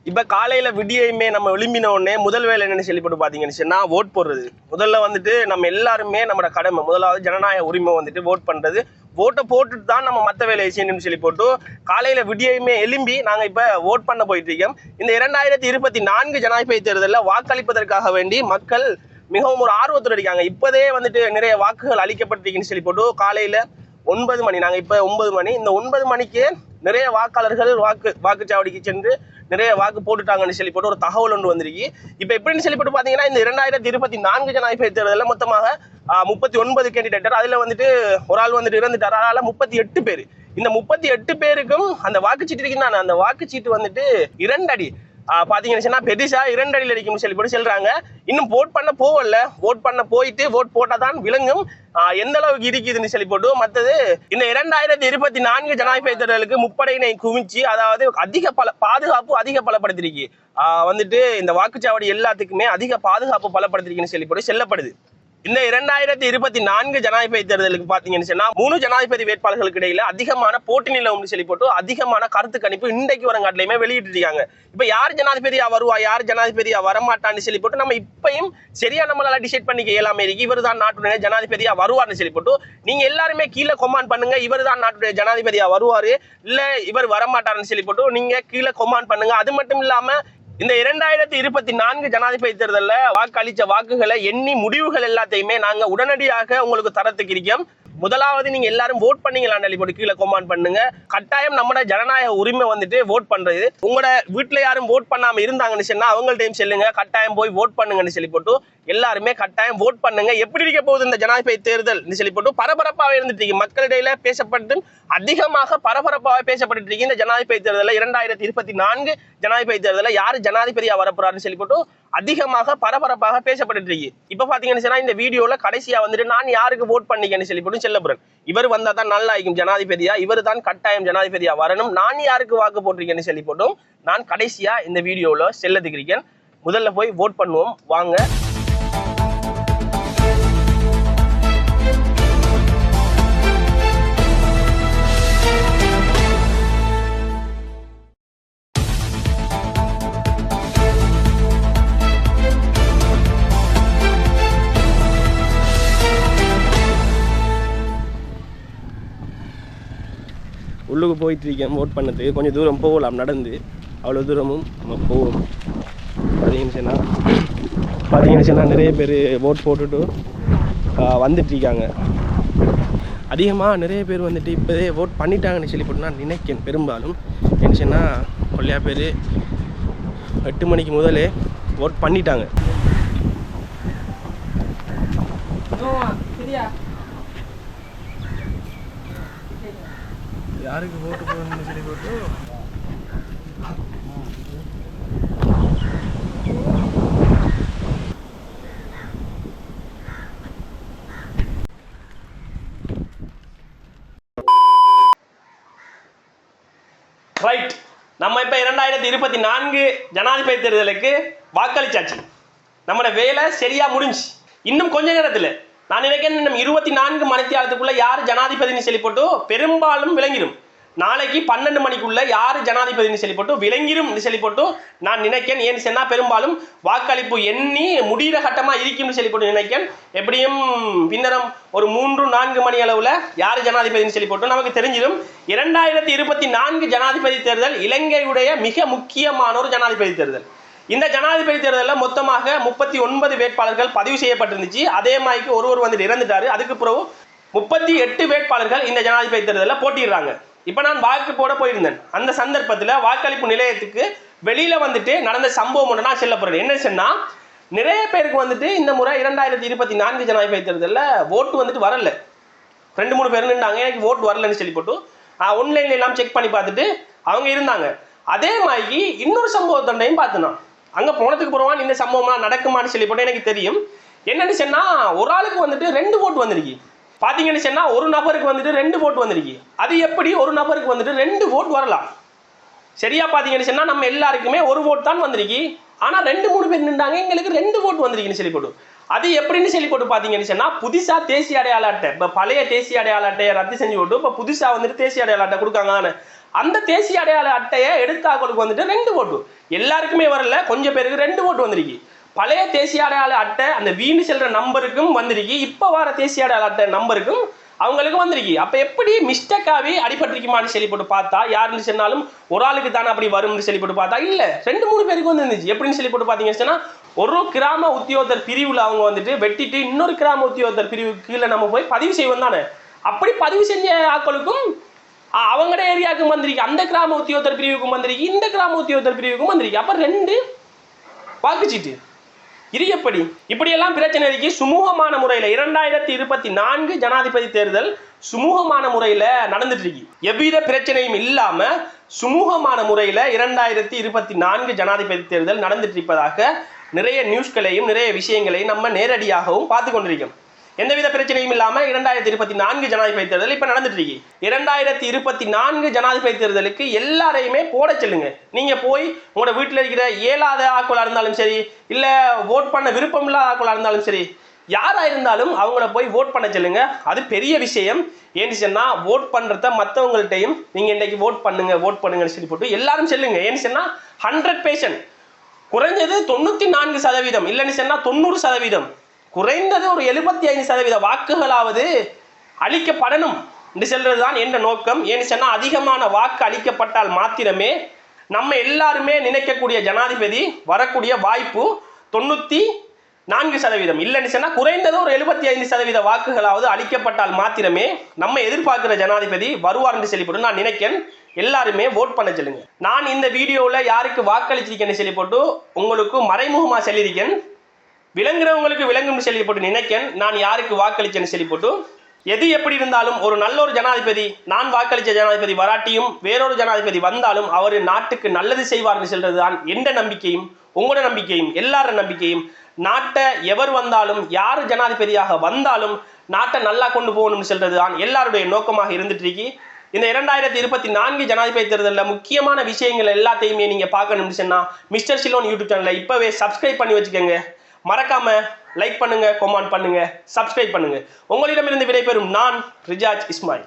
இப்ப காலையில விடியுமே நம்ம எழும்பின உடனே முதல் வேலை என்னன்னு சொல்லி போட்டு பாத்தீங்கன்னு சொன்னா ஓட் போடுறது. முதல்ல வந்துட்டு நம்ம எல்லாருமே நம்மளோட கடமை, முதலாவது ஜனநாயக உரிமை வந்துட்டு ஓட் பண்றது. ஓட்டை போட்டுட்டு தான் நம்ம மற்ற வேலையை செய்யணும்னு சொல்லி போட்டு காலையில விடியுமே எழும்பி நாங்க இப்ப ஓட் பண்ண போயிட்டு இருக்கோம். இந்த 2024 ஜனாதிபதி தேர்தலில் வாக்களிப்பதற்காக வேண்டி மக்கள் மிகவும் ஒரு ஆர்வத்தோடு இருக்காங்க. இப்போதே வந்துட்டு நிறைய வாக்குகள் அளிக்கப்பட்டிருக்குன்னு சொல்லி போட்டு காலையில 9 மணி, நாங்கள் இப்போ 9 மணி, இந்த 9 மணிக்கு நிறைய வாக்காளர்கள் வாக்குச்சாவடிக்கு சென்று நிறைய வாக்கு போட்டுட்டாங்கன்னு சொல்லி போட்டு ஒரு தகவல் ஒன்று வந்திருக்கு. இப்போ எப்படின்னு சொல்லி போட்டு பார்த்தீங்கன்னா இந்த 2024 ஜனாதிபதி தேர்தலில் மொத்தமாக 39 கேண்டிடேட்டர், அதில் வந்துட்டு ஒரு ஆள் வந்துட்டு இறந்துட்டார். அதனால 38 பேர். இந்த 38 பேருக்கும் அந்த வாக்குச்சீட்டு இருக்குன்னா அந்த வாக்குச்சீட்டு வந்துட்டு 2 அடி பாத்தீங்கன்னா பெருசா 2 அடியில் அடிக்கும்னு சொல்லி போட்டு சொல்றாங்க. இன்னும் ஓட் பண்ண போகல, ஓட் பண்ண போயிட்டு ஓட் போட்டாதான் விளங்கும் எந்த அளவுக்கு இருக்குதுன்னு சொல்லி போட்டு. மற்றது இந்த 2024 ஜனாதிபதி தேர்தலுக்கு முப்படையினை குவிச்சு, அதாவது அதிக பாதுகாப்பு அதிக பலப்படுத்திருக்கு. வந்துட்டு இந்த வாக்குச்சாவடி எல்லாத்துக்குமே அதிக பாதுகாப்பு பலப்படுத்திருக்குன்னு சொல்லி போட்டு செல்லப்படுது. இந்த 2024 ஜனாதிபதி தேர்தலுக்கு பாத்தீங்கன்னு சொன்னா 3 ஜனாதிபதி வேட்பாளர்களுக்கு இடையில அதிகமான போட்டி நிலவுன்னு சொல்லி போட்டு அதிகமான கருத்து கணிப்பு இன்றைக்கு வரங்காட்டிலையுமே வெளியிட்டு இருக்காங்க. இப்ப யார் ஜனாதிபதியா வருவா, யார் ஜனாதிபதியா வரமாட்டான்னு சொல்லி போட்டு நம்ம இப்பயும் சரியா நம்மளால டிசைட் பண்ணிக்க இயலாம இருக்கு. இவர் தான் நாட்டுடைய ஜனாதிபதியா வருவார்னு சொல்லி போட்டு நீங்க எல்லாருமே கீழே கொமாண்ட் பண்ணுங்க. இவர் தான் நாட்டுடைய ஜனாதிபதியா வருவாரு, இல்ல இவர் வரமாட்டாருன்னு சொல்லி போட்டு நீங்க கீழே கொமாண்ட் பண்ணுங்க. அது மட்டும் இல்லாம இந்த 2024 ஜனாதிபதி தேர்தலில் வாக்களிச்ச வாக்குகளை எண்ணி முடிவுகள் எல்லாத்தையுமே நாங்க உடனடியாக உங்களுக்கு தரத்துக்கு இருக்கோம். முதலாவது நீங்க எல்லாரும் ஓட் பண்ணீங்களான்னு போட்டு கீழே கொமாண்ட் பண்ணுங்க. கட்டாயம் நம்மளோட ஜனநாயக உரிமை வந்துட்டு ஓட் பண்றது. உங்களோட வீட்டுல யாரும் ஓட் பண்ணாம இருந்தாங்கன்னு சொன்னா அவங்கள்ட்டையும் சொல்லுங்க, கட்டாயம் போய் ஓட் பண்ணுங்கன்னு சொல்லி போட்டு எல்லாருமே கட்டாயம் ஓட் பண்ணுங்க. எப்படி இருக்க போகுது இந்த ஜனாதிபதி தேர்தல் சொல்லி போட்டு பரபரப்பாக இருந்துட்டு இருக்கு. மக்களிடையில பேசப்பட்டு அதிகமாக பரபரப்பாக பேசப்பட்டு இருக்கு. இந்த ஜனாதிபதி தேர்தலில் 2024 ஜனாதிபதி தேர்தலில் யாரு ஜனாதிபதியா வரப்போறாருன்னு சொல்லி போட்டு அதிகமாக பரபரப்பாக பேசப்பட்டு இருக்கு. இப்ப பாத்தீங்கன்னு சொன்னா இந்த வீடியோல கடைசியா வந்துட்டு நான் யாருக்கு ஓட் பண்ணிக்கன்னு சொல்லி போட்டு செல்ல போறேன். இவர் வந்தா தான் நல்லா இருக்கும் ஜனாதிபதியா, இவர் தான் கட்டாயம் ஜனாதிபதியா வரணும். நான் யாருக்கு வாக்கு போட்டிருக்கேன்னு சொல்லி போட்டும் நான் கடைசியா இந்த வீடியோல செல்லதுக்கு இருக்கேன். முதல்ல போய் ஓட் பண்ணுவோம் வாங்க. உள்ளுக்கு போயிட்டு இருக்கேன் ஓட் பண்ணதுக்கு. கொஞ்சம் தூரம் போகலாம் நடந்து, அவ்வளோ தூரமும் நம்ம போவோம். பார்த்தீங்கன்னு சொன்னால் நிறைய பேர் ஓட் போட்டுட்டு வந்துட்டுருக்காங்க. அதிகமாக நிறைய பேர் வந்துட்டு இப்போதே ஓட் பண்ணிட்டாங்கன்னு சொல்லி போட்டு நான் நினைக்கிறேன். பெரும்பாலும் என்ன சொன்னால் கொள்ளையா பேர் 8 மணிக்கு முதலே ஓட் பண்ணிட்டாங்க. யாருக்கு ஓட்டு போடணும்னு சொல்லி போட்டு ரைட். நம்ம இப்ப 2024 ஜனாதிபதி தேர்தலுக்கு வாக்களிச்சாச்சு. நம்மளோட வேலை சரியா முடிஞ்சு. இன்னும் கொஞ்ச நேரத்தில் நான் நினைக்கிறேன் இன்னும் 24 மணித்தியாலத்துக்குள்ள யார் ஜனாதிபதினு சொல்லி போட்டு பெரும்பாலும் விளங்கிடும். நாளைக்கு 12 மணிக்குள்ள யார் ஜனாதிபதினு சொல்லி போட்டு விளங்கிடும் சொல்லி போட்டு நான் நினைக்கிறேன். ஏன்னு சொன்னா பெரும்பாலும் வாக்களிப்பு எண்ணி முடிகிற கட்டமா இருக்கும்னு சொல்லி போட்டு நினைக்கிறேன். எப்படியும் பின்னரம் ஒரு 3-4 மணி அளவுல யார் ஜனாதிபதினு சொல்லி போட்டு நமக்கு தெரிஞ்சிடும். 2024 ஜனாதிபதி தேர்தல் இலங்கையுடைய மிக முக்கியமான ஒரு ஜனாதிபதி தேர்தல். இந்த ஜனாதிபதி தேர்தலில் மொத்தமாக 39 வேட்பாளர்கள் பதிவு செய்யப்பட்டிருந்துச்சு. அதே மாதிரி ஒருவர் வந்துட்டு இறந்துட்டாரு. அதுக்கு பிறகு 38 வேட்பாளர்கள் இந்த ஜனாதிபதி தேர்தலில் போட்டிடுறாங்க. இப்போ நான் வாக்கு போட போயிருந்தேன். அந்த சந்தர்ப்பத்தில் வாக்களிப்பு நிலையத்துக்கு வெளியில வந்துட்டு நடந்த சம்பவம் ஒன்று நான் செல்ல போறேன். என்ன சொன்னா நிறைய பேருக்கு வந்துட்டு இந்த முறை 2024 ஜனாதிபதி தேர்தலில் ஓட்டு வந்துட்டு வரல. 2-3 பேர் நின்றாங்க, எனக்கு ஓட்டு வரலன்னு சொல்லி போட்டு ஆன்லைன்ல எல்லாம் செக் பண்ணி பார்த்துட்டு அவங்க இருந்தாங்க. அதே மாதிரி இன்னொரு சம்பவத்தண்டையும் பார்த்தோம். அங்கே போனதுக்கு போகிறவான் இந்த சம்பவம்லாம் நடக்குமான்னு சொல்லி போட்டு எனக்கு தெரியும். என்னன்னு சொன்னா ஒரு ஆளுக்கு வந்துட்டு 2 ஓட்டு வந்திருக்கு. பார்த்தீங்கன்னு சொன்னா ஒரு நபருக்கு வந்துட்டு 2 ஓட்டு வந்திருக்கு. அது எப்படி ஒரு நபருக்கு வந்துட்டு 2 ஓட்டு வரலாம்? சரியா பார்த்தீங்கன்னு சொன்னா நம்ம எல்லாருக்குமே 1 ஓட்டு தான் வந்திருக்கு. ஆனால் 2-3 பேர் நின்றாங்க, எங்களுக்கு 2 ஓட்டு வந்திருக்குன்னு சொல்லி போட்டு. அது எப்படின்னு சொல்லி போட்டு பார்த்தீங்கன்னு சொன்னா புதுசாக தேசிய அடையாள அட்டை, இப்போ பழைய தேசிய அடையாள அட்டையை ரத்து செஞ்சு போட்டு இப்போ புதுசாக வந்துட்டு தேசிய அடையாள அட்டை கொடுக்காங்க தானே. அந்த தேசிய அடையாள அட்டையை எடுத்தாக்களுக்கு வந்துட்டு 2 ஓட்டு, எல்லாருக்குமே வரல, கொஞ்சம் பேருக்கு 2 ஓட்டு வந்திருக்கு. பழைய தேசிய அடையாள அட்டை அந்த வீண்டு செல்ற நம்பருக்கும் வந்திருக்கு, இப்போ வர தேசிய அடையாள அட்டை நம்பருக்கும் அவங்களுக்கு வந்திருக்கு. அப்ப எப்படி மிஸ்டேக்காவே அடிபட்டிருக்குமான்னு சொல்லி போட்டு பார்த்தா, யாருன்னு சொன்னாலும் ஒரு ஆளுக்கு தானே அப்படி வரும்னு சொல்லி போட்டு பார்த்தா இல்ல, 2-3 பேருக்கு வந்து இருந்துச்சு. எப்படின்னு சொல்லி போட்டு பாத்தீங்கன்னா, ஒரு கிராம உத்தியோகத்தர் பிரிவுல அவங்க வந்துட்டு வெட்டிட்டு இன்னொரு கிராம உத்தியோகத்தர் பிரிவு கீழே நம்ம போய் பதிவு செய்வோம் தானே, அப்படி பதிவு செஞ்ச ஆட்களுக்கும் அவங்களோட ஏரியாவுக்கும் வந்திருக்கு, அந்த கிராம உத்தியோகத்தர் பிரிவுக்கும் வந்திருக்கு, இந்த கிராம உத்தியோகத்தர் பிரிவுக்கும் வந்திருக்கு. அப்ப 2 வாக்குச்சீட்டு இது எப்படி? இப்படியெல்லாம் பிரச்சனை இருக்கு. சுமூகமான முறையில் 2024 ஜனாதிபதி தேர்தல் சுமூகமான முறையில் நடந்துட்டு இருக்கு. எவ்வித பிரச்சனையும் இல்லாம சுமூகமான முறையில் 2024 ஜனாதிபதி தேர்தல் நடந்துட்டு இருப்பதாக நிறைய நியூஸ்களையும் நிறைய விஷயங்களையும் நம்ம நேரடியாகவும் பார்த்து கொண்டிருக்கோம். எந்தவித பிரச்சனையும் இல்லாம 2024 ஜனாதிபதி தேர்தல் இப்ப நடந்துட்டு இருக்கு. 2024 ஜனாதிபதி தேர்தலுக்கு எல்லாரையுமே போட சொல்லுங்க. நீங்க போய் உங்களோட வீட்டில் இருக்கிற இயலாத ஆட்களா இருந்தாலும் சரி, இல்ல ஓட் பண்ண விருப்பம் இல்லாத ஆட்களா இருந்தாலும் சரி, யாரா இருந்தாலும் அவங்கள போய் ஓட் பண்ண சொல்லுங்க. அது பெரிய விஷயம். ஏன்னு சொன்னா ஓட் பண்றத மற்றவங்கள்ட்டையும் நீங்க இன்னைக்கு ஓட் பண்ணுங்கன்னு சொல்லி போட்டு எல்லாரும் சொல்லுங்க. ஏன்னு சொன்னா 100% குறைஞ்சது 94% இல்லைன்னு சொன்னா 90%, குறைந்தது ஒரு 75% வாக்குகளாவது அளிக்கப்படணும் என்று சொல்றதுதான் என்ற நோக்கம். ஏன்னு சொன்னா அதிகமான வாக்கு அளிக்கப்பட்டால் மாத்திரமே நம்ம எல்லாருமே நினைக்கக்கூடிய ஜனாதிபதி வரக்கூடிய வாய்ப்பு 94%. இல்லைன்னு சொன்னா குறைந்தது ஒரு 75% வாக்குகளாவது அளிக்கப்பட்டால் மாத்திரமே நம்ம எதிர்பார்க்கிற ஜனாதிபதி வருவார் என்று சொல்லி போட்டு நான் நினைக்கிறேன். எல்லாருமே ஓட் பண்ண சொல்லுங்க. நான் இந்த வீடியோவில் யாருக்கு வாக்களிச்சிருக்கேன்னு சொல்லி போட்டு உங்களுக்கு மறைமுகமா சொல்லியிருக்கேன். விளங்குறவங்களுக்கு விளங்கும் சொல்லி போட்டு நினைக்கேன். நான் யாருக்கு வாக்களிச்சேன்னு சொல்லி போட்டு எது எப்படி இருந்தாலும் ஒரு நல்ல ஒரு ஜனாதிபதி, நான் வாக்களிச்ச ஜனாதிபதி வராட்டியும் வேறொரு ஜனாதிபதி வந்தாலும் அவர் நாட்டுக்கு நல்லது செய்வார்னு சொல்றதுதான் எந்த நம்பிக்கையும் உங்களோட நம்பிக்கையும் எல்லார நம்பிக்கையும். நாட்டை எவர் வந்தாலும் யார் ஜனாதிபதியாக வந்தாலும் நாட்டை நல்லா கொண்டு போகணும்னு சொல்றதுதான் எல்லாருடைய நோக்கமாக இருந்துட்டு இருக்கு. இந்த 2024 ஜனாதிபதி தேர்தலில் முக்கியமான விஷயங்கள் எல்லாத்தையுமே நீங்க பார்க்கணும்னு சொன்னா மிஸ்டர் சிலோன் யூடியூப் சேனலை இப்பவே சப்ஸ்கிரைப் பண்ணி வச்சுக்கோங்க. மறக்காம லைக் பண்ணுங்க, கமெண்ட் பண்ணுங்க, சப்ஸ்கிரைப் பண்ணுங்க. உங்களிடமிருந்து விடைபெறும் நான் ரிஜாஜ் இஸ்மாயில்.